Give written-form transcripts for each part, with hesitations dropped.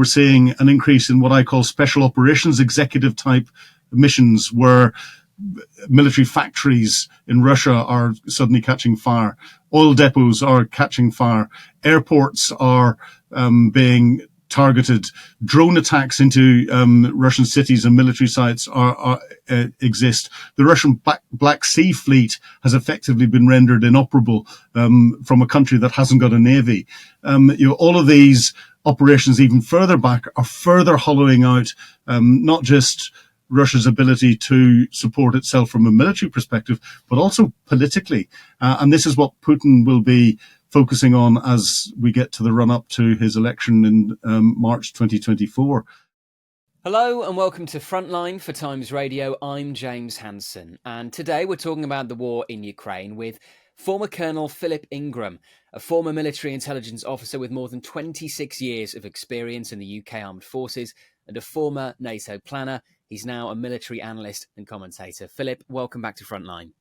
we're seeing an increase in what I call special operations executive type missions, where military factories in Russia are suddenly catching fire. Oil depots are catching fire. Airports are being targeted. Drone attacks into Russian cities and military sites exist. The Russian Black Sea Fleet has effectively been rendered inoperable from a country that hasn't got a navy. All of these operations, even further back, are further hollowing out not just Russia's ability to support itself from a military perspective, but also politically. And this is what Putin will be focusing on as we get to the run-up to his election in March 2024. Hello and welcome to Frontline for Times Radio. I'm James Hansen, and today we're talking about the war in Ukraine with former Colonel Philip Ingram, a former military intelligence officer with more than 26 years of experience in the UK Armed Forces and a former NATO planner. He's now a military analyst and commentator. Philip, welcome back to Frontline.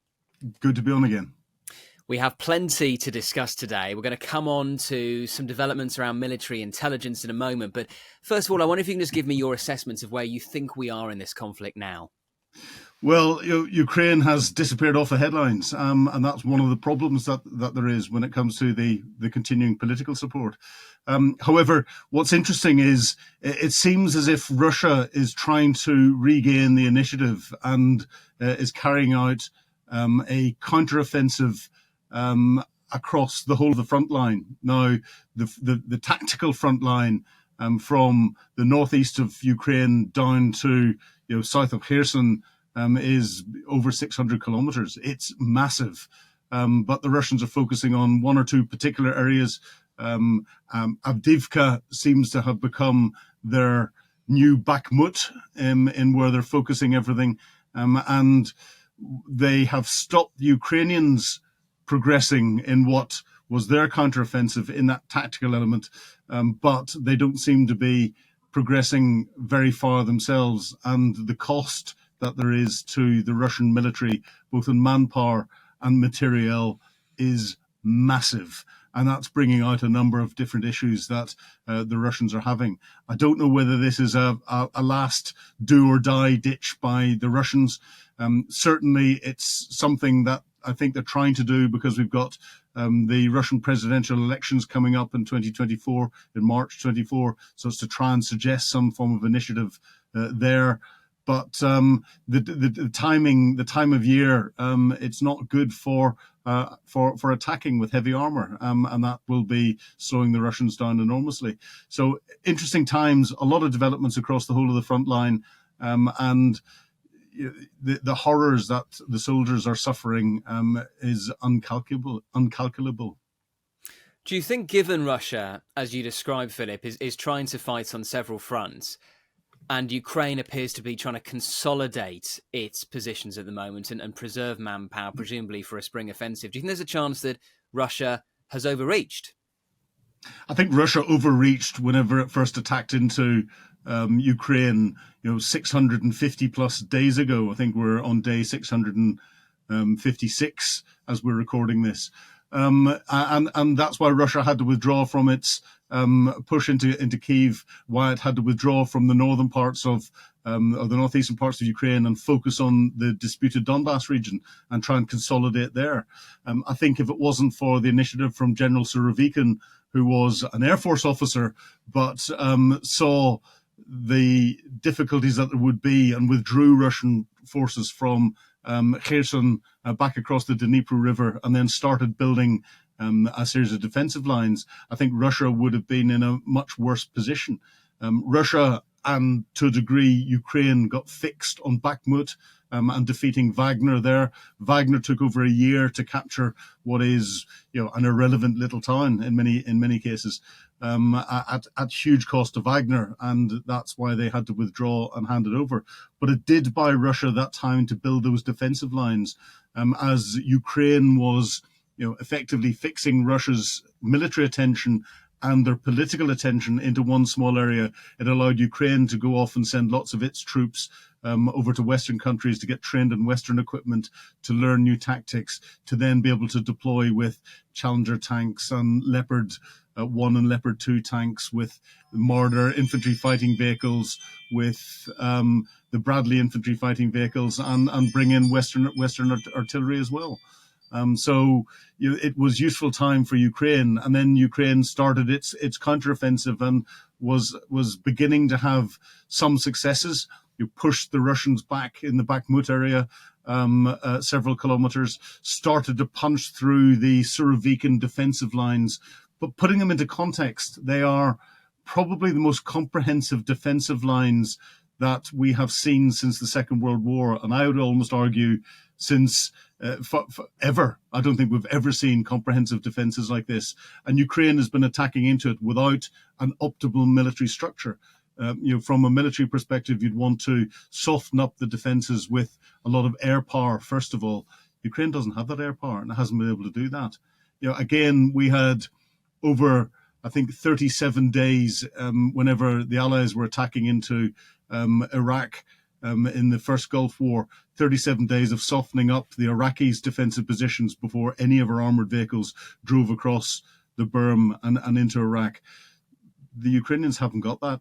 Good to be on again. We have plenty to discuss today. We're going to come on to some developments around military intelligence in a moment. But first of all, I wonder if you can just give me your assessments of where you think we are in this conflict now. Well, Ukraine has disappeared off the headlines, and that's one of the problems that there is when it comes to the continuing political support. However, what's interesting is it seems as if Russia is trying to regain the initiative and is carrying out a counteroffensive across the whole of the front line. Now, the tactical front line from the northeast of Ukraine down to south of Kherson is over 600 kilometers. It's massive, but the Russians are focusing on one or two particular areas. Avdiivka seems to have become their new Bakhmut in where they're focusing everything, and they have stopped the Ukrainians progressing in what was their counteroffensive in that tactical element, but they don't seem to be progressing very far themselves, and the cost that there is to the Russian military, both in manpower and materiel, is massive. And that's bringing out a number of different issues that the Russians are having. I don't know whether this is a last do or die ditch by the Russians. Certainly it's something that I think they're trying to do because we've got the Russian presidential elections coming up in 2024, in March 24. So it's to try and suggest some form of initiative there. But the timing, the time of year, it's not good for attacking with heavy armor, and that will be slowing the Russians down enormously. So interesting times, a lot of developments across the whole of the front line, and the horrors that the soldiers are suffering is uncalculable. Do you think, given Russia, as you described, Philip, is trying to fight on several fronts, and Ukraine appears to be trying to consolidate its positions at the moment and preserve manpower, presumably for a spring offensive, do you think there's a chance that Russia has overreached? I think Russia overreached whenever it first attacked into Ukraine, 650 plus days ago. I think we're on day 656 as we're recording this. And that's why Russia had to withdraw from its push into Kyiv, why it had to withdraw from the northern parts of or the northeastern parts of Ukraine and focus on the disputed Donbass region and try and consolidate there. I think if it wasn't for the initiative from General Surovikin, who was an Air Force officer, but saw the difficulties that there would be and withdrew Russian forces from Kherson back across the Dnipro River and then started building a series of defensive lines, I think Russia would have been in a much worse position. Russia and to a degree Ukraine got fixed on Bakhmut and defeating Wagner there. Wagner took over a year to capture what is an irrelevant little town in many cases at huge cost to Wagner, and that's why they had to withdraw and hand it over. But it did buy Russia that time to build those defensive lines as Ukraine was effectively fixing Russia's military attention and their political attention into one small area. It allowed Ukraine to go off and send lots of its troops over to Western countries to get trained in Western equipment, to learn new tactics, to then be able to deploy with Challenger tanks and Leopard 1 and Leopard 2 tanks, with Marder infantry fighting vehicles, with the Bradley infantry fighting vehicles, and bring in Western artillery as well. So it was useful time for Ukraine, and then Ukraine started its counteroffensive and was beginning to have some successes. You pushed the Russians back in the Bakhmut area several kilometers, started to punch through the Surovikin defensive lines. But putting them into context, they are probably the most comprehensive defensive lines that we have seen since the Second World War, and I would almost argue since ever. I don't think we've ever seen comprehensive defenses like this. And Ukraine has been attacking into it without an optimal military structure. From a military perspective, you'd want to soften up the defenses with a lot of air power, first of all. Ukraine doesn't have that air power, and it hasn't been able to do that. Again, we had over, I think, 37 days whenever the Allies were attacking into Iraq in the first Gulf War, 37 days of softening up the Iraqis' defensive positions before any of our armoured vehicles drove across the berm and into Iraq. The Ukrainians haven't got that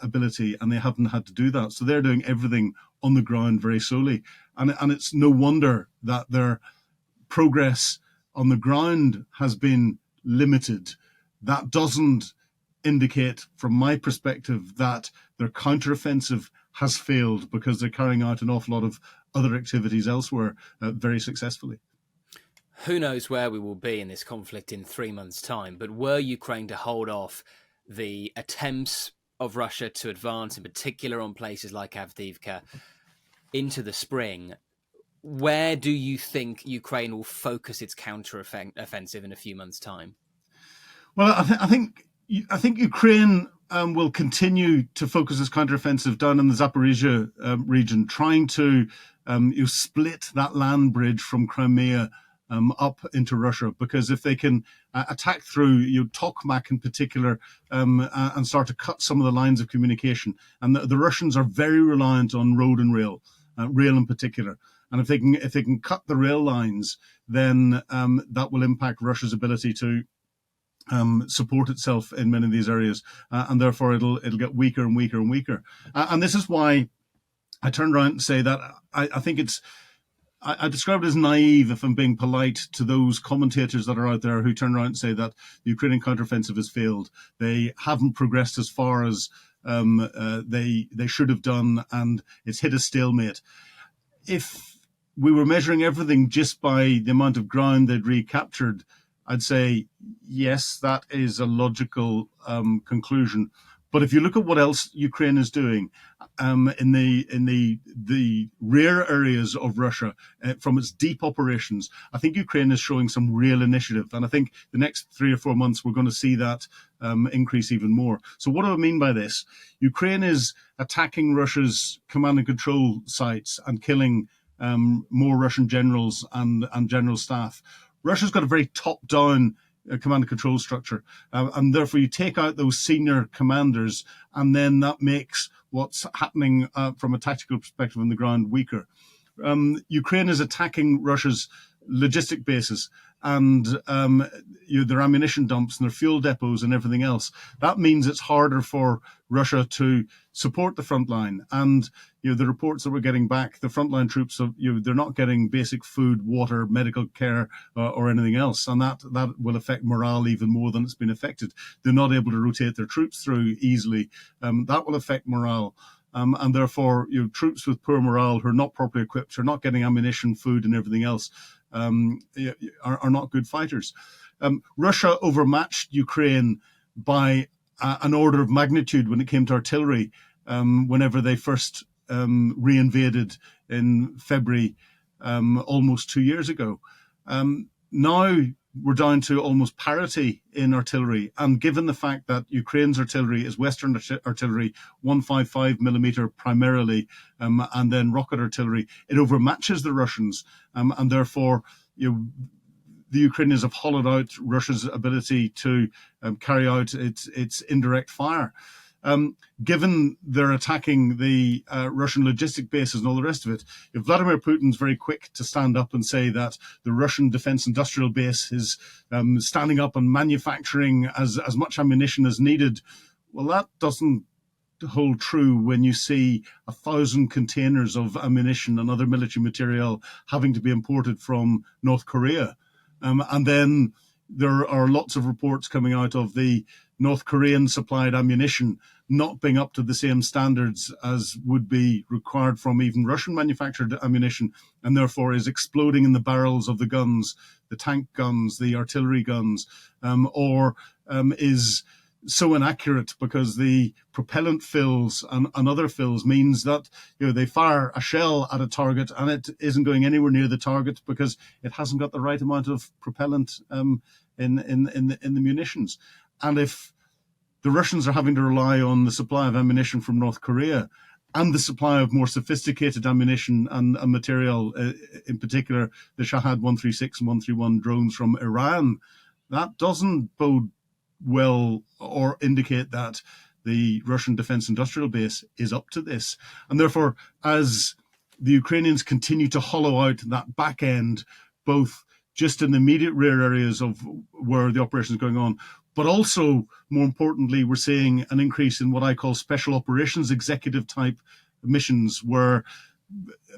ability, and they haven't had to do that. So they're doing everything on the ground very slowly. And it's no wonder that their progress on the ground has been limited. That doesn't indicate, from my perspective, that their counteroffensive has failed, because they're carrying out an awful lot of other activities elsewhere very successfully. Who knows where we will be in this conflict in 3 months' time, but were Ukraine to hold off the attempts of Russia to advance, in particular on places like Avdiivka, into the spring, where do you think Ukraine will focus its counter-offensive in a few months' time? Well, I think Ukraine will continue to focus its counteroffensive down in the Zaporizhia region, trying to split that land bridge from Crimea up into Russia, because if they can attack through Tokmak in particular and start to cut some of the lines of communication, and the Russians are very reliant on road and rail in particular. And if they can cut the rail lines, then that will impact Russia's ability to support itself in many of these areas, and therefore it'll get weaker and weaker and weaker. And this is why I turned around and say that I think I describe it as naive, if I'm being polite, to those commentators that are out there who turn around and say that the Ukrainian counteroffensive has failed. They haven't progressed as far as they should have done, and it's hit a stalemate. If we were measuring everything just by the amount of ground they'd recaptured, I'd say, yes, that is a logical conclusion. But if you look at what else Ukraine is doing in the rear areas of Russia from its deep operations, I think Ukraine is showing some real initiative. And I think the next 3 or 4 months, we're going to see that increase even more. So what do I mean by this? Ukraine is attacking Russia's command and control sites and killing more Russian generals and general staff. Russia's got a very top-down command and control structure, and therefore you take out those senior commanders, and then that makes what's happening from a tactical perspective on the ground weaker. Ukraine is attacking Russia's logistic bases and their ammunition dumps and their fuel depots and everything else. That means it's harder for Russia to support the front line. And the reports that we're getting back, the frontline troops, they're not getting basic food, water, medical care, or anything else, and that will affect morale even more than it's been affected. They're not able to rotate their troops through easily. That will affect morale. And therefore, troops with poor morale, who are not properly equipped, who are not getting ammunition, food, and everything else, are not good fighters. Russia overmatched Ukraine by an order of magnitude when it came to artillery whenever they first reinvaded in February almost 2 years ago. Now we're down to almost parity in artillery. And given the fact that Ukraine's artillery is Western artillery, 155 millimeter primarily, and then rocket artillery, it overmatches the Russians. And therefore, the the Ukrainians have hollowed out Russia's ability to carry out its indirect fire. Given they're attacking the Russian logistic bases and all the rest of it, if Vladimir Putin's very quick to stand up and say that the Russian defense industrial base is standing up and manufacturing as much ammunition as needed, well, that doesn't hold true when you see 1,000 containers of ammunition and other military material having to be imported from North Korea. And then there are lots of reports coming out of the North Korean supplied ammunition not being up to the same standards as would be required from even Russian manufactured ammunition, and therefore is exploding in the barrels of the guns, the tank guns, the artillery guns, or is so inaccurate because the propellant fills and other fills means that they fire a shell at a target and it isn't going anywhere near the target because it hasn't got the right amount of propellant in the munitions. And if the Russians are having to rely on the supply of ammunition from North Korea and the supply of more sophisticated ammunition and material, in particular the Shahed 136 and 131 drones from Iran, that doesn't bode well or indicate that the Russian defense industrial base is up to this. And therefore, as the Ukrainians continue to hollow out that back end, both just in the immediate rear areas of where the operation is going on, but also, more importantly, we're seeing an increase in what I call special operations executive type missions, where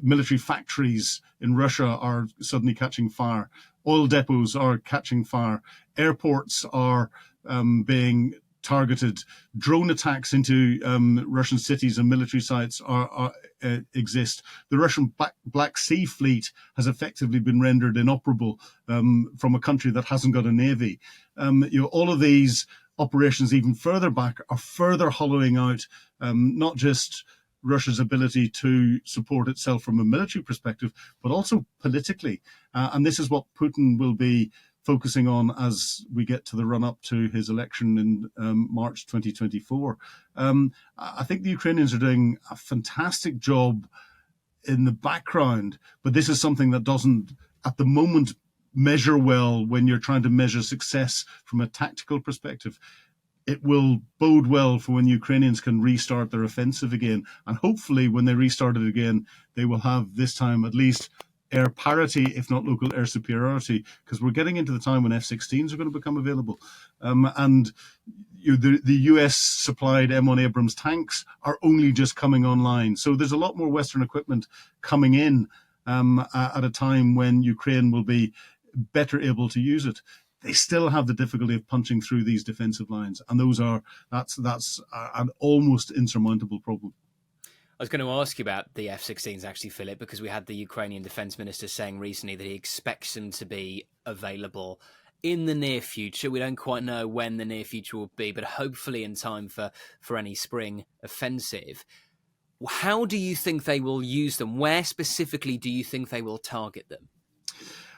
military factories in Russia are suddenly catching fire, oil depots are catching fire, airports are being targeted, drone attacks into Russian cities and military sites exist. The Russian Black Sea Fleet has effectively been rendered inoperable from a country that hasn't got a navy. All of these operations, even further back, are further hollowing out not just Russia's ability to support itself from a military perspective, but also politically. And this is what Putin will be focusing on as we get to the run-up to his election in March 2024. I think the Ukrainians are doing a fantastic job in the background, but this is something that doesn't, at the moment, measure well when you're trying to measure success from a tactical perspective. It will bode well for when Ukrainians can restart their offensive again. And hopefully when they restart it again, they will have this time at least air parity, if not local air superiority, because we're getting into the time when F-16s are going to become available. And the US supplied M1 Abrams tanks are only just coming online. So there's a lot more Western equipment coming in at a time when Ukraine will be better able to use it. They still have the difficulty of punching through these defensive lines, and that's an almost insurmountable problem. I was going to ask you about the F-16s, actually, Philip, because we had the Ukrainian defense minister saying recently that he expects them to be available in the near future. We don't quite know when the near future will be, but hopefully in time for any spring offensive. How do you think they will use them? Where specifically do you think they will target them?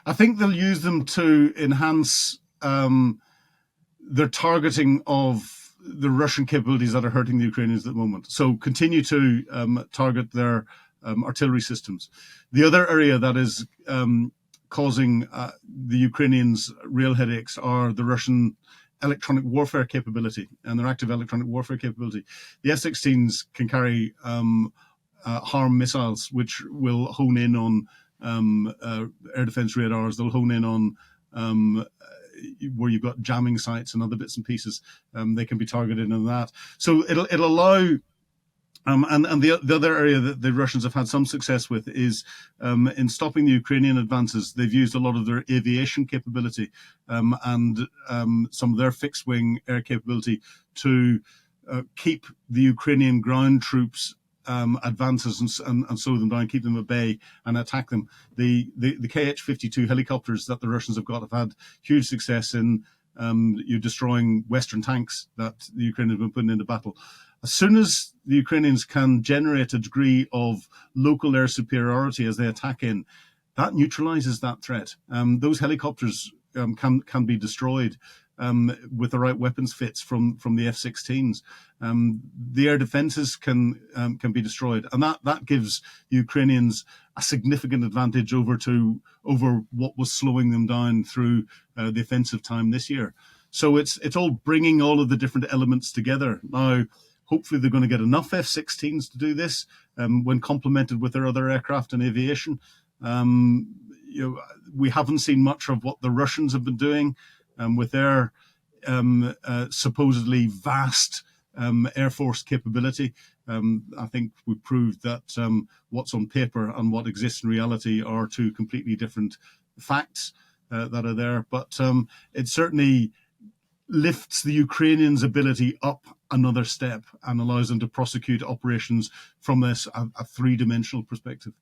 I think they'll use them to enhance their targeting of the Russian capabilities that are hurting the Ukrainians at the moment. So continue to target their artillery systems. The other area that is causing the Ukrainians real headaches are the Russian electronic warfare capability and their active electronic warfare capability. The F-16s can carry HARM missiles, which will hone in on air defense radars. They'll hone in on where you've got jamming sites and other bits and pieces. They can be targeted in that. So it'll allow. And the other area that the Russians have had some success with is in stopping the Ukrainian advances. They've used a lot of their aviation capability and some of their fixed-wing air capability to keep the Ukrainian ground troops advances and slow them down, keep them at bay and attack them. The Kh-52 helicopters that the Russians have had huge success in destroying Western tanks that the Ukrainians have been putting into battle. As soon as the Ukrainians can generate a degree of local air superiority as they attack in, that neutralizes that threat. Those helicopters can be destroyed with the right weapons fits from the F-16s. The air defenses can be destroyed, and that gives Ukrainians a significant advantage over what was slowing them down through the offensive time this year. So it's all bringing all of the different elements together. Now, hopefully they're going to get enough F-16s to do this when complemented with their other aircraft and aviation. We haven't seen much of what the Russians have been doing with their supposedly vast Air Force capability. I think we proved that what's on paper and what exists in reality are two completely different facts that are there. But it certainly lifts the Ukrainians' ability up another step and allows them to prosecute operations from this a three-dimensional perspective.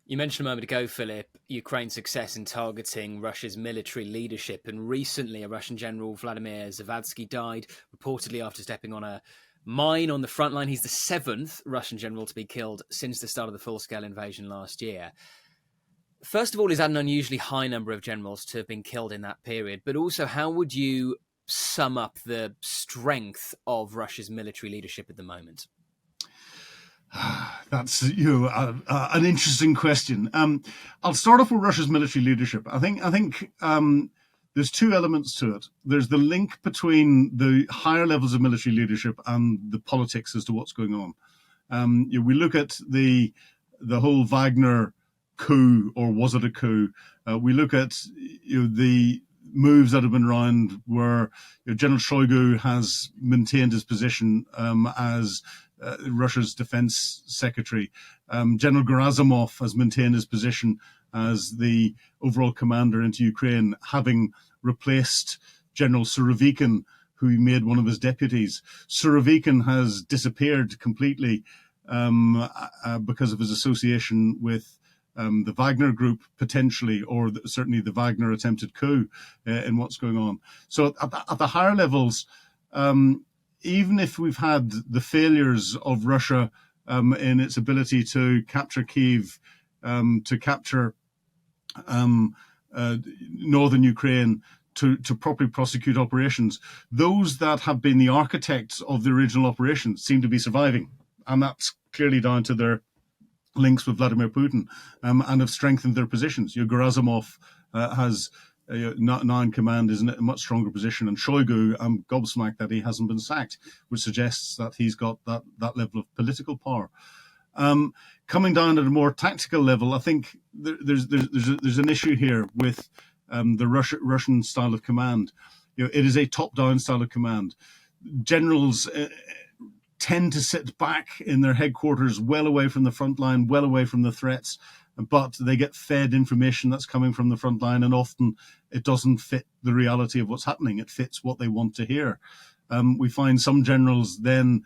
You mentioned a moment ago, Philip, Ukraine's success in targeting Russia's military leadership. And recently, a Russian general, Vladimir Zavadsky, died, reportedly after stepping on a mine on the front line. He's the seventh Russian general to be killed since the start of the full-scale invasion last year. First of all, is that an unusually high number of generals to have been killed in that period? But also, how would you sum up the strength of Russia's military leadership at the moment? That's an interesting question. I'll start off with Russia's military leadership. I think there's two elements to it. There's the link between the higher levels of military leadership and the politics as to what's going on. We look at the whole Wagner coup, or was it a coup? We look at the moves that have been around where General Shoigu has maintained his position as Russia's defense secretary. General Gerasimov has maintained his position as the overall commander into Ukraine, having replaced General Surovikin, who he made one of his deputies. Surovikin has disappeared completely because of his association with the Wagner group, potentially, or certainly the Wagner attempted coup in what's going on. So at the higher levels, even if we've had the failures of Russia in its ability to capture Kyiv, to capture northern Ukraine, to properly prosecute operations, those that have been the architects of the original operation seem to be surviving. And that's clearly down to their links with Vladimir Putin and have strengthened their positions. Gerasimov has now in command is in a much stronger position, and Shoigu, I'm gobsmacked that he hasn't been sacked, which suggests that he's got that level of political power. Coming down at a more tactical level, I think there's an issue here with the Russian style of command. It is a top-down style of command. Generals tend to sit back in their headquarters, well away from the front line, well away from the threats, but they get fed information that's coming from the front line, and often it doesn't fit the reality of what's happening. It fits what they want to hear. We find some generals then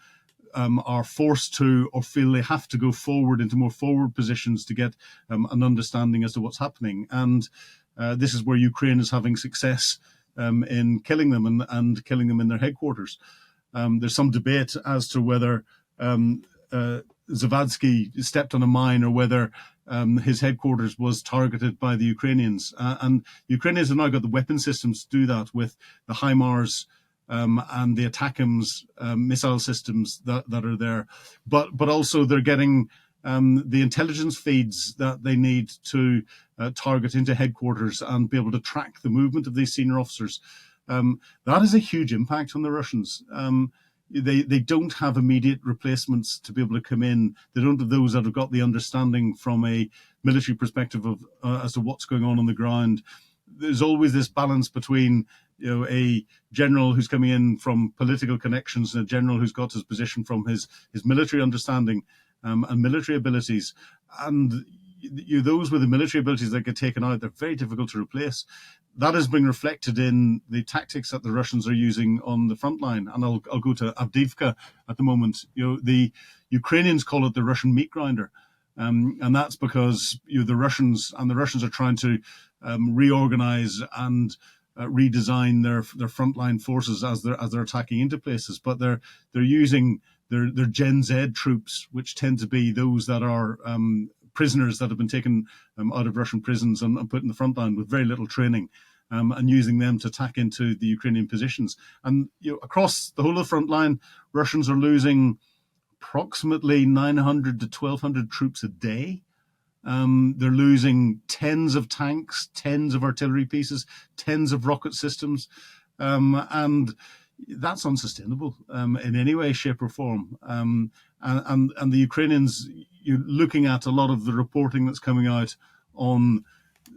are forced to, or feel they have to go forward into more forward positions to get an understanding as to what's happening. And this is where Ukraine is having success in killing them and killing them in their headquarters. There's some debate as to whether Zavadsky stepped on a mine or whether his headquarters was targeted by the Ukrainians. And Ukrainians have now got the weapon systems to do that with the HIMARS and the ATACMS missile systems that are there. But also they're getting the intelligence feeds that they need to target into headquarters and be able to track the movement of these senior officers. That is a huge impact on the Russians. They don't have immediate replacements to be able to come in. They don't have those that have got the understanding from a military perspective of as to what's going on the ground. There's always this balance between a general who's coming in from political connections and a general who's got his position from his military understanding and military abilities. And those with the military abilities that get taken out, they're very difficult to replace. That has been reflected in the tactics that the Russians are using on the front line. And I'll go to Avdiivka at the moment. The Ukrainians call it the Russian meat grinder. And that's because the Russians are trying to reorganize and redesign their frontline forces as they're attacking into places. But they're using their Gen Z troops, which tend to be those that are prisoners that have been taken out of Russian prisons and put in the front line with very little training. and using them to attack into the Ukrainian positions. And across the whole of the front line, Russians are losing approximately 900 to 1,200 troops a day. They're losing tens of tanks, tens of artillery pieces, tens of rocket systems, and that's unsustainable in any way, shape, or form. And the Ukrainians, you're looking at a lot of the reporting that's coming out on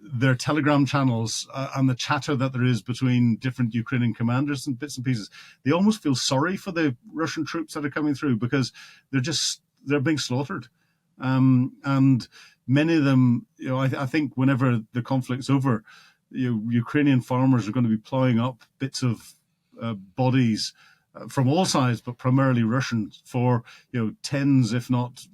their Telegram channels and the chatter that there is between different Ukrainian commanders and bits and pieces. They almost feel sorry for the Russian troops that are coming through because they're being slaughtered. And many of them, I think whenever the conflict's over, Ukrainian farmers are going to be plowing up bits of bodies from all sides, but primarily Russian, for tens, if not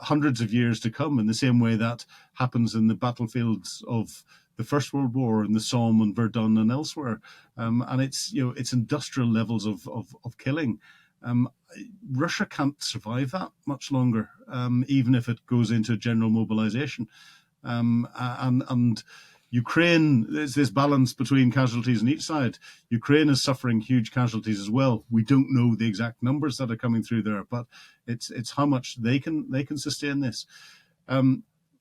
hundreds of years to come. In the same way that happens in the battlefields of the First World War in the Somme and Verdun and elsewhere, and it's industrial levels of killing. Russia can't survive that much longer, even if it goes into general mobilization. And Ukraine, there's this balance between casualties on each side. Ukraine is suffering huge casualties as well. We don't know the exact numbers that are coming through there, but it's how much they can sustain this.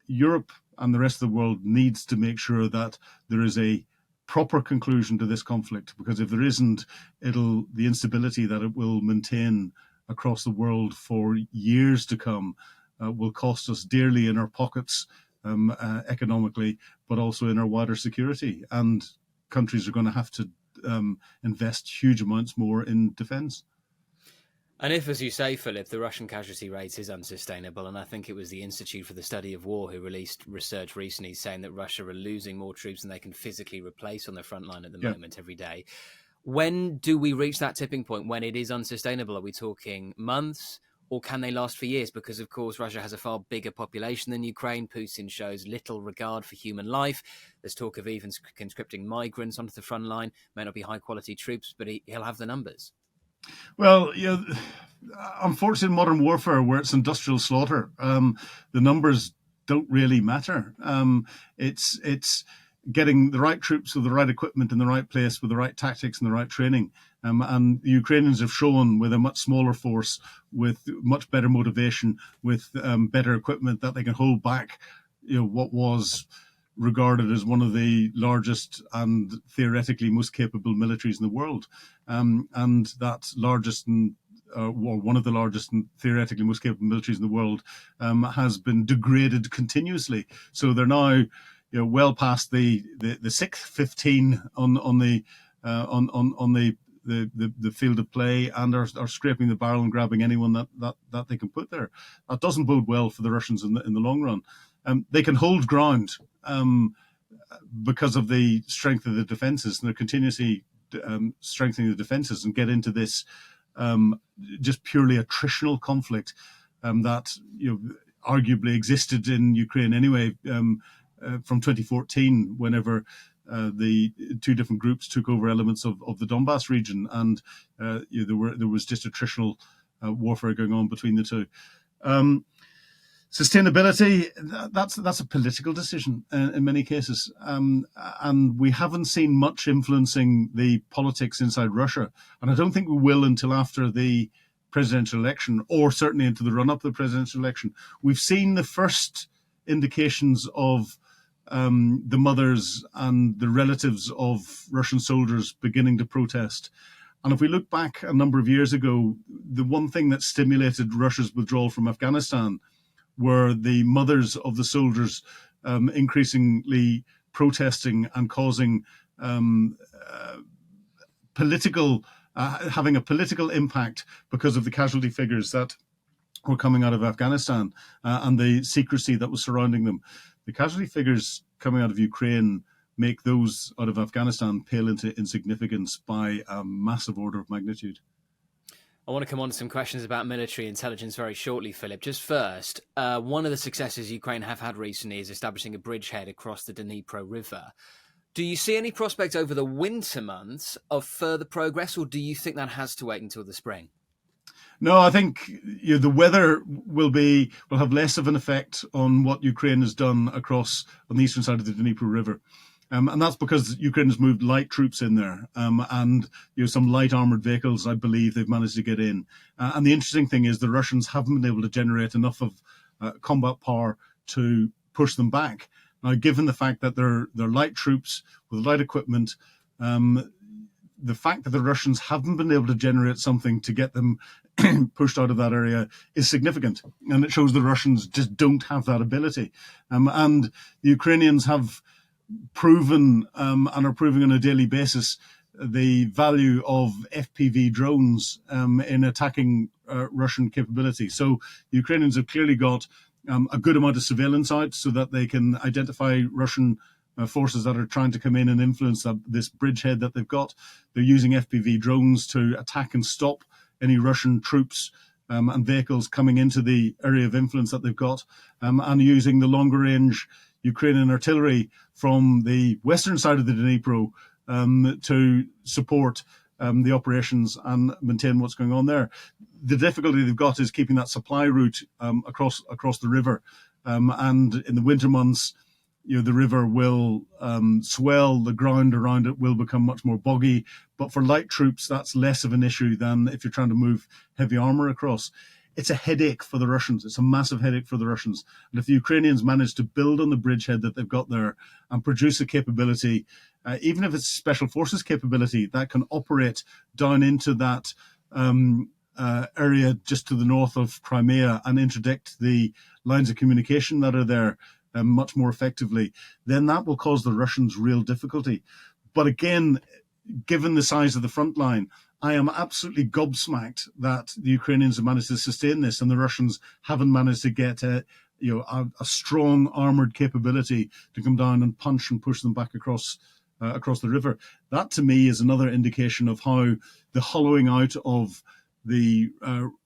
Europe and the rest of the world needs to make sure that there is a proper conclusion to this conflict, because if there isn't, the instability that it will maintain across the world for years to come will cost us dearly in our pockets, economically, but also in our wider security. And countries are going to have to invest huge amounts more in defence. And if, as you say, Philip, the Russian casualty rate is unsustainable, and I think it was the Institute for the Study of War who released research recently saying that Russia are losing more troops than they can physically replace on the front line at the moment every day. When do we reach that tipping point when it is unsustainable? Are we talking months, or can they last for years? Because, of course, Russia has a far bigger population than Ukraine. Putin shows little regard for human life. There's talk of even conscripting migrants onto the front line. May not be high-quality troops, but he'll have the numbers. Well, unfortunately, in modern warfare, where it's industrial slaughter, the numbers don't really matter. It's getting the right troops with the right equipment in the right place with the right tactics and the right training. And the Ukrainians have shown with a much smaller force, with much better motivation, with better equipment, that they can hold back what was regarded as one of the largest and theoretically most capable militaries in the world. And that largest and or one of the largest and theoretically most capable militaries in the world has been degraded continuously. So they're now well past the sixth 15 on the field of play, and are scraping the barrel and grabbing anyone that they can put there. That doesn't bode well for the Russians in the long run. They can hold ground because of the strength of the defences, and they're continuously strengthening the defences, and get into this just purely attritional conflict that arguably existed in Ukraine anyway from 2014, whenever the two different groups took over elements of the Donbass region, and there was just attritional warfare going on between the two. Sustainability, that's a political decision in many cases, and we haven't seen much influencing the politics inside Russia, and I don't think we will until after the presidential election, or certainly into the run-up to the presidential election. We've seen the first indications of the mothers and the relatives of Russian soldiers beginning to protest. And if we look back a number of years ago, the one thing that stimulated Russia's withdrawal from Afghanistan were the mothers of the soldiers increasingly protesting and causing having a political impact because of the casualty figures that were coming out of Afghanistan and the secrecy that was surrounding them. The casualty figures coming out of Ukraine make those out of Afghanistan pale into insignificance by a massive order of magnitude. I want to come on to some questions about military intelligence very shortly, Philip. Just first, one of the successes Ukraine have had recently is establishing a bridgehead across the Dnipro River. Do you see any prospect over the winter months of further progress, or do you think that has to wait until the spring? No, I think the weather will have less of an effect on what Ukraine has done across on the eastern side of the Dnipro River. And that's because Ukraine has moved light troops in there, and some light armored vehicles, I believe they've managed to get in. And the interesting thing is the Russians haven't been able to generate enough of combat power to push them back. Now, given the fact that they're light troops with light equipment, the fact that the Russians haven't been able to generate something to get them pushed out of that area is significant. And it shows the Russians just don't have that ability. And the Ukrainians have proven and are proving on a daily basis the value of FPV drones in attacking Russian capability. So the Ukrainians have clearly got a good amount of surveillance out so that they can identify Russian forces that are trying to come in and influence this bridgehead that they've got. They're using FPV drones to attack and stop any Russian troops and vehicles coming into the area of influence that they've got, and using the longer range Ukrainian artillery from the western side of the Dnipro to support the operations and maintain what's going on there. The difficulty they've got is keeping that supply route across the river, and in the winter months, the river will swell, the ground around it will become much more boggy. But for light troops, that's less of an issue than if you're trying to move heavy armor across. It's a headache for the Russians. It's a massive headache for the Russians. And if the Ukrainians manage to build on the bridgehead that they've got there and produce a capability, even if it's special forces capability, that can operate down into that area just to the north of Crimea and interdict the lines of communication that are there much more effectively, then that will cause the Russians real difficulty. But again, given the size of the front line, I am absolutely gobsmacked that the Ukrainians have managed to sustain this and the Russians haven't managed to get a strong armored capability to come down and punch and push them back across the river. That to me is another indication of how the hollowing out of the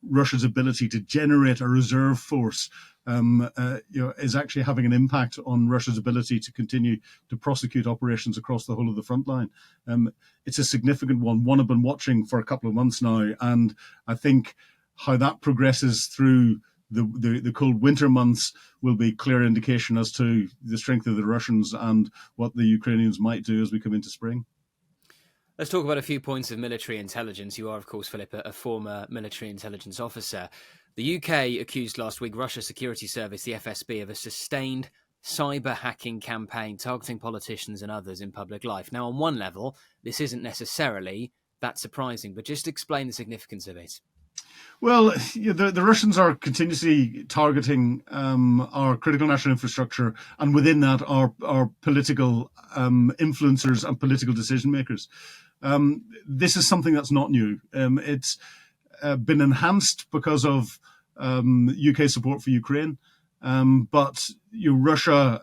Russia's ability to generate a reserve force is actually having an impact on Russia's ability to continue to prosecute operations across the whole of the front line. It's a significant one I've been watching for a couple of months now, and I think how that progresses through the cold winter months will be clear indication as to the strength of the Russians and what the Ukrainians might do as we come into spring. Let's talk about a few points of military intelligence. You are, of course, Philip, a former military intelligence officer. The UK accused last week Russia's security service, the FSB, of a sustained cyber hacking campaign targeting politicians and others in public life. Now, on one level, this isn't necessarily that surprising, but just explain the significance of it. Well, the Russians are continuously targeting our critical national infrastructure, and within that, our political influencers and political decision makers. This is something that's not new. It's been enhanced because of UK support for Ukraine, but Russia,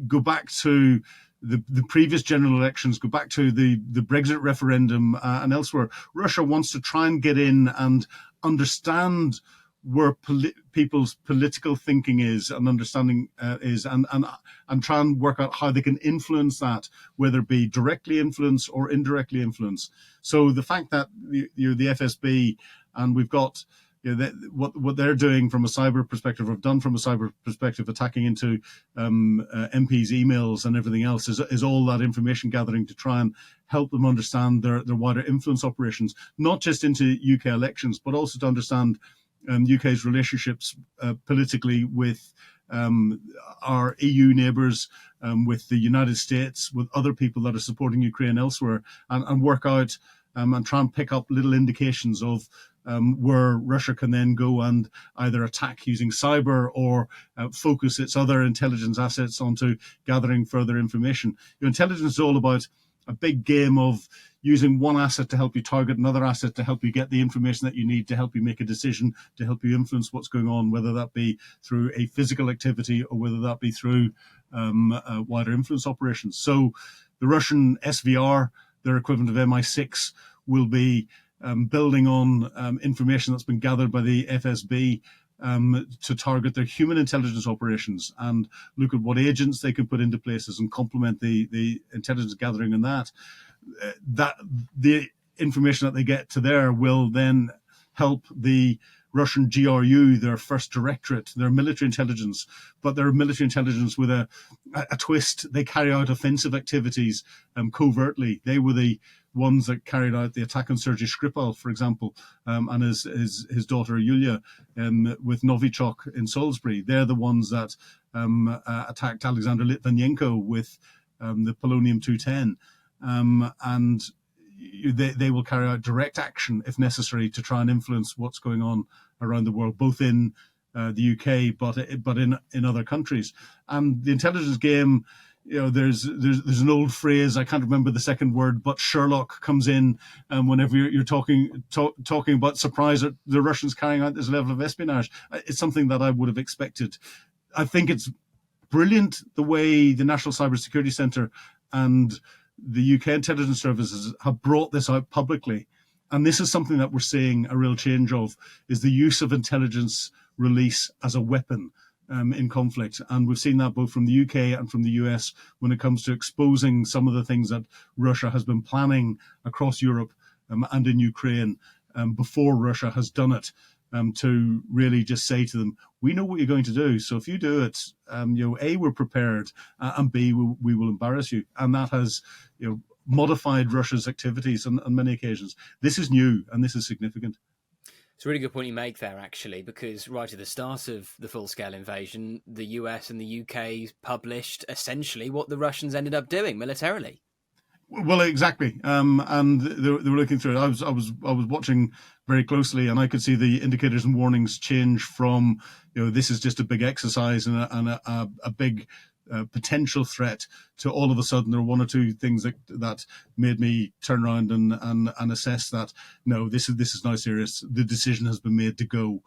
go back to the previous general elections, go back to the Brexit referendum and elsewhere. Russia wants to try and get in and understand where people's political thinking is and understanding is, and try and work out how they can influence that, whether it be directly influence or indirectly influence. So the fact that the FSB, and we've got what they're doing from a cyber perspective, or have done from a cyber perspective, attacking into MPs' emails and everything else, is all that information gathering to try and help them understand their wider influence operations, not just into UK elections, but also to understand UK's relationships politically with our EU neighbours, with the United States, with other people that are supporting Ukraine elsewhere, and work out and try and pick up little indications of where Russia can then go and either attack using cyber or focus its other intelligence assets onto gathering further information. Intelligence is all about a big game of using one asset to help you target another asset, to help you get the information that you need, to help you make a decision, to help you influence what's going on, whether that be through a physical activity or whether that be through wider influence operations. So the Russian SVR, their equivalent of MI6, will be building on information that's been gathered by the FSB to target their human intelligence operations and look at what agents they can put into places and complement the intelligence gathering in that. That the information that they get to there will then help the Russian GRU, their first directorate, their military intelligence, but their military intelligence with a twist. They carry out offensive activities covertly. They were the ones that carried out the attack on Sergei Skripal, for example, and his daughter Yulia with Novichok in Salisbury. They're the ones that attacked Alexander Litvinenko with the polonium 210, and they will carry out direct action if necessary to try and influence what's going on around the world, both in the UK but in other countries. And the intelligence game, there's an old phrase, I can't remember the second word, but Sherlock comes in whenever you're talking about surprise at the Russians carrying out this level of espionage. It's something that I would have expected. I think it's brilliant the way the National Cybersecurity Centre and the UK intelligence services have brought this out publicly. And this is something that we're seeing a real change of, is the use of intelligence release as a weapon in conflict. And we've seen that both from the UK and from the US when it comes to exposing some of the things that Russia has been planning across Europe and in Ukraine before Russia has done it. To really just say to them, we know what you're going to do. So if you do it, A, we're prepared, and B, we will embarrass you. And that has, modified Russia's activities on many occasions. This is new and this is significant. It's a really good point you make there, actually, because right at the start of the full-scale invasion, the US and the UK published essentially what the Russians ended up doing militarily. Well, exactly, and they were looking through it. I was watching very closely, and I could see the indicators and warnings change from this is just a big exercise and a big potential threat to all of a sudden there were one or two things that made me turn around and assess that no, this is now serious. The decision has been made to go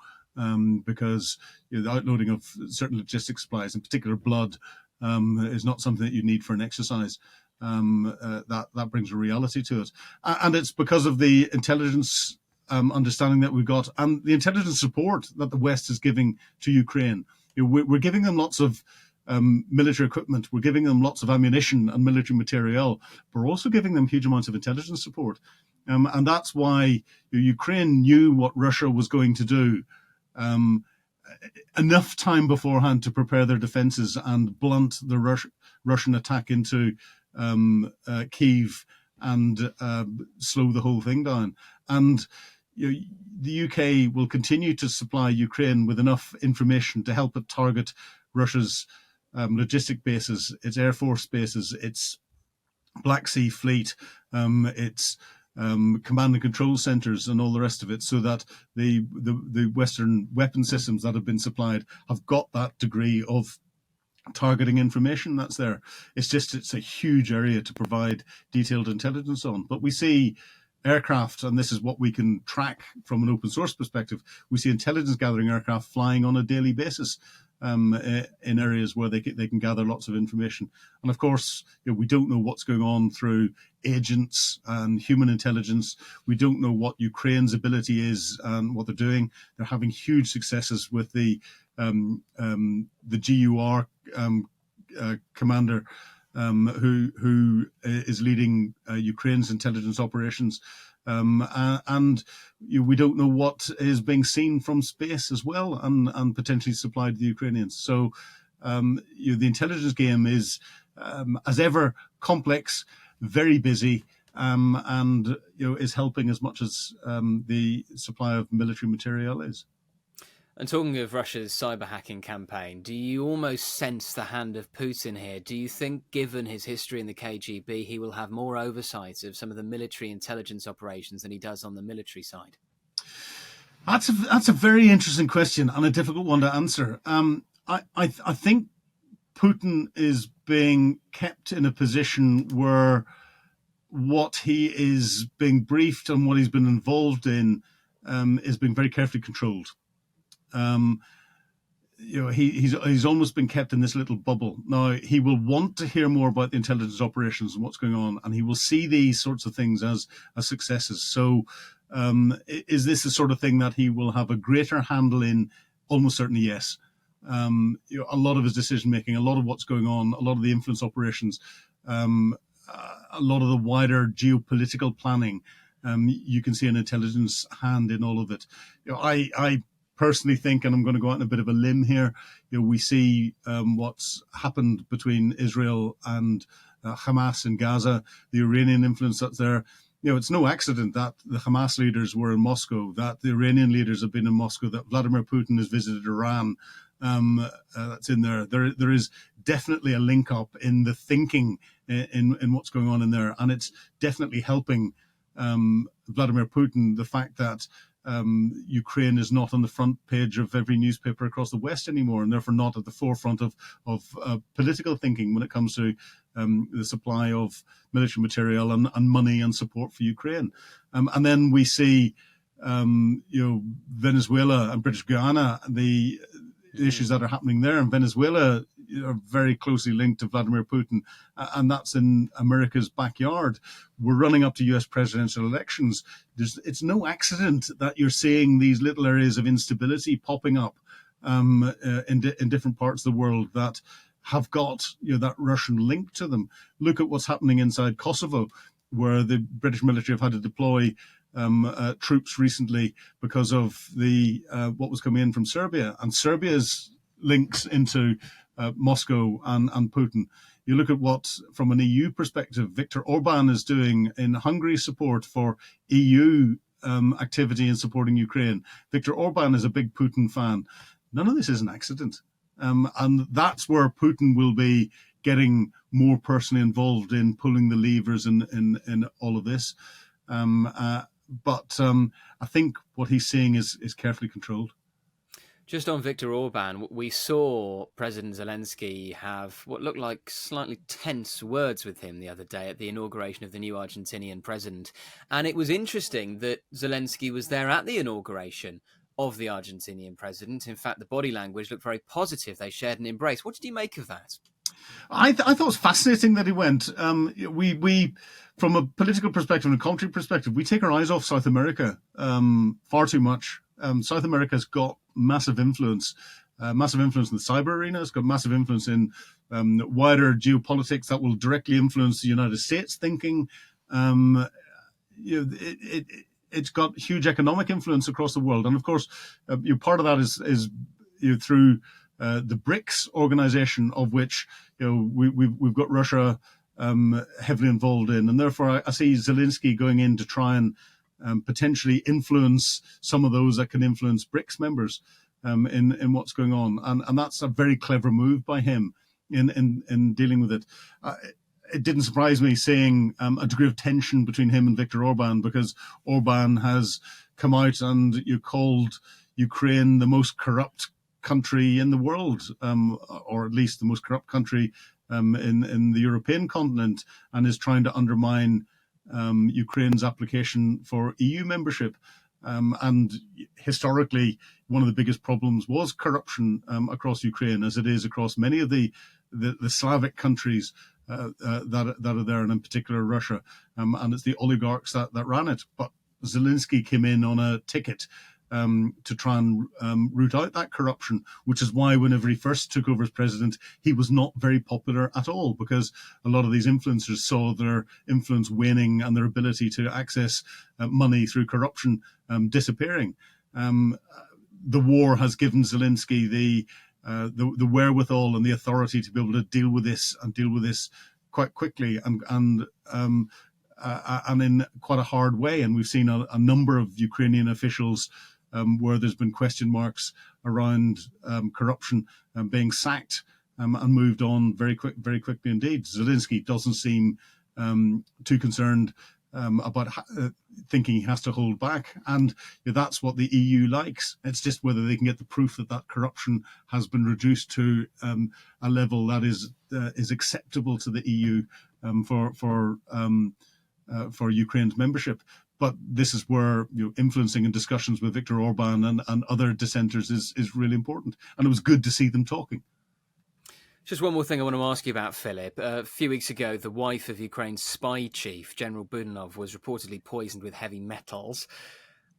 because the outloading of certain logistic supplies, in particular blood, is not something that you need for an exercise. That brings a reality to it, and it's because of the intelligence understanding that we've got and the intelligence support that the West is giving to Ukraine. We're giving them lots of military equipment, we're giving them lots of ammunition and military material, but we're also giving them huge amounts of intelligence support, and that's why Ukraine knew what Russia was going to do enough time beforehand to prepare their defenses and blunt the Russian attack into Kyiv and slow the whole thing down. And the UK will continue to supply Ukraine with enough information to help it target Russia's logistic bases, its air force bases, its Black Sea fleet, its command and control centers and all the rest of it, so that the Western weapon systems that have been supplied have got that degree of targeting information that's there. It's a huge area to provide detailed intelligence on. But we see aircraft, and this is what we can track from an open source perspective, we see intelligence gathering aircraft flying on a daily basis in areas where they can gather lots of information. And of course, we don't know what's going on through agents and human intelligence. We don't know what Ukraine's ability is and what they're doing. They're having huge successes with the GUR commander who is leading Ukraine's intelligence operations. And we don't know what is being seen from space as well and potentially supplied to the Ukrainians. So the intelligence game is, as ever, complex, very busy, and is helping as much as the supply of military material is. And talking of Russia's cyber hacking campaign, do you almost sense the hand of Putin here? Do you think, given his history in the KGB, he will have more oversight of some of the military intelligence operations than he does on the military side? That's a very interesting question and a difficult one to answer. I think Putin is being kept in a position where what he is being briefed and what he's been involved in is being very carefully controlled. He's almost been kept in this little bubble. Now, he will want to hear more about the intelligence operations and what's going on, and he will see these sorts of things as successes. So is this the sort of thing that he will have a greater handle in? Almost certainly, yes. A lot of his decision-making, a lot of what's going on, a lot of the influence operations, a lot of the wider geopolitical planning, you can see an intelligence hand in all of it. personally think, and I'm going to go out on a bit of a limb here, we see what's happened between Israel and Hamas in Gaza, the Iranian influence that's there. It's no accident that the Hamas leaders were in Moscow, that the Iranian leaders have been in Moscow, that Vladimir Putin has visited Iran. That's in there. There is definitely a link up in the thinking in what's going on in there, and it's definitely helping Vladimir Putin. The fact that Ukraine is not on the front page of every newspaper across the West anymore, and therefore not at the forefront of political thinking when it comes to the supply of military material and money and support for Ukraine. And then we see, Venezuela and British Guyana, the issues that are happening there. And Venezuela are very closely linked to Vladimir Putin, and that's in America's backyard. We're running up to US presidential elections. It's no accident that you're seeing these little areas of instability popping up in different parts of the world that have got that Russian link to them. Look at what's happening inside Kosovo, where the British military have had to deploy troops recently because of the what was coming in from Serbia, and Serbia's links into Moscow and Putin. You look at what, from an EU perspective, Viktor Orban is doing in Hungary's support for EU activity in supporting Ukraine. Viktor Orban is a big Putin fan. None of this is an accident. And that's where Putin will be getting more personally involved in pulling the levers in all of this. But I think what he's seeing is carefully controlled. Just on Viktor Orban, we saw President Zelensky have what looked like slightly tense words with him the other day at the inauguration of the new Argentinian president. And it was interesting that Zelensky was there at the inauguration of the Argentinian president. In fact, the body language looked very positive. They shared an embrace. What did you make of that? I thought it was fascinating that he went. We, from a political perspective and a country perspective, we take our eyes off South America far too much. South America's got massive influence in the cyber arena. It's got massive influence in wider geopolitics that will directly influence the United States thinking. It's got huge economic influence across the world, and of course, part of that is through the BRICS organization, of which we've got Russia heavily involved in, and therefore I see Zelensky going in to try and potentially influence some of those that can influence BRICS members in what's going on, and that's a very clever move by him in dealing with it. It didn't surprise me seeing a degree of tension between him and Viktor Orban, because Orban has come out and called Ukraine the most corrupt country in the world, or at least the most corrupt country in the European continent, and is trying to undermine Ukraine's application for EU membership. And historically, one of the biggest problems was corruption across Ukraine, as it is across many of the Slavic countries that are there, and in particular Russia. And it's the oligarchs that ran it. But Zelensky came in on a ticket to try and root out that corruption, which is why whenever he first took over as president, he was not very popular at all, because a lot of these influencers saw their influence waning and their ability to access money through corruption disappearing. The war has given Zelensky the wherewithal and the authority to be able to deal with this quite quickly and in quite a hard way. And we've seen a number of Ukrainian officials where there's been question marks around corruption being sacked and moved on very quickly indeed. Zelensky doesn't seem too concerned about thinking he has to hold back, and that's what the EU likes. It's just whether they can get the proof that corruption has been reduced to a level that is acceptable to the EU for Ukraine's membership. But this is where influencing and discussions with Viktor Orban and other dissenters is really important, and it was good to see them talking. Just one more thing I want to ask you about, Philip. A few weeks ago, the wife of Ukraine's spy chief, General Budanov, was reportedly poisoned with heavy metals,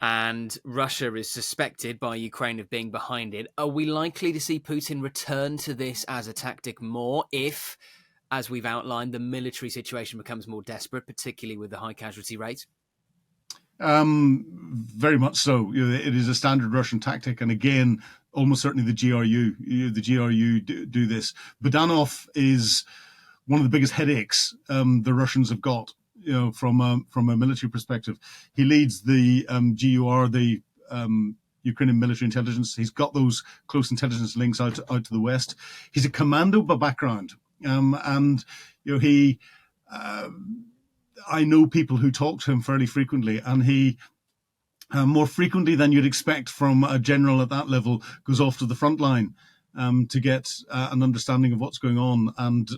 and Russia is suspected by Ukraine of being behind it. Are we likely to see Putin return to this as a tactic more if, as we've outlined, the military situation becomes more desperate, particularly with the high casualty rate? Very much so. It is a standard Russian tactic, and again, almost certainly the GRU. The GRU do this. Budanov is one of the biggest headaches the Russians have got. From a military perspective, he leads the GUR, the Ukrainian military intelligence. He's got those close intelligence links out to the west. He's a commando by background, and he. I know people who talk to him fairly frequently, and he, more frequently than you'd expect from a general at that level, goes off to the front line to get an understanding of what's going on and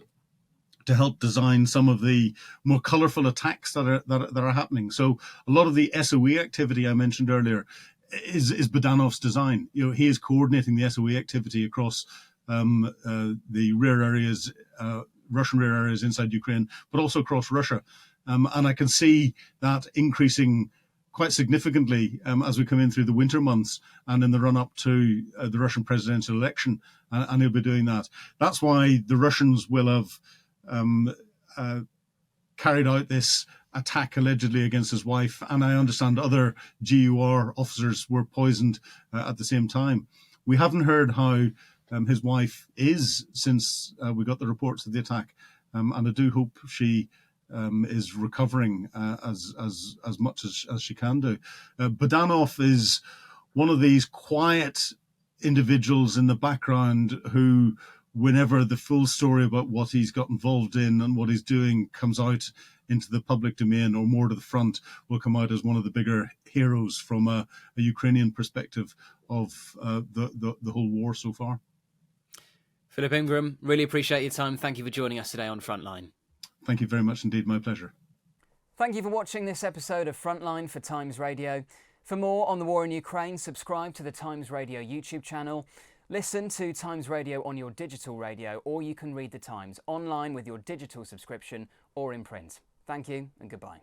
to help design some of the more colourful attacks that are happening. So a lot of the SOE activity I mentioned earlier is Budanov's design. He is coordinating the SOE activity across the rear areas, Russian rear areas inside Ukraine, but also across Russia. And I can see that increasing quite significantly as we come in through the winter months and in the run-up to the Russian presidential election, and he'll be doing that. That's why the Russians will have carried out this attack allegedly against his wife, and I understand other GUR officers were poisoned at the same time. We haven't heard how his wife is since we got the reports of the attack, and I do hope she is recovering as much as she can do. Budanov is one of these quiet individuals in the background who, whenever the full story about what he's got involved in and what he's doing comes out into the public domain or more to the front, will come out as one of the bigger heroes from a Ukrainian perspective of the whole war so far. Philip Ingram, really appreciate your time. Thank you for joining us today on Frontline. Thank you very much indeed. My pleasure. Thank you for watching this episode of Frontline for Times Radio. For more on the war in Ukraine, subscribe to the Times Radio YouTube channel. Listen to Times Radio on your digital radio, or you can read the Times online with your digital subscription or in print. Thank you and goodbye.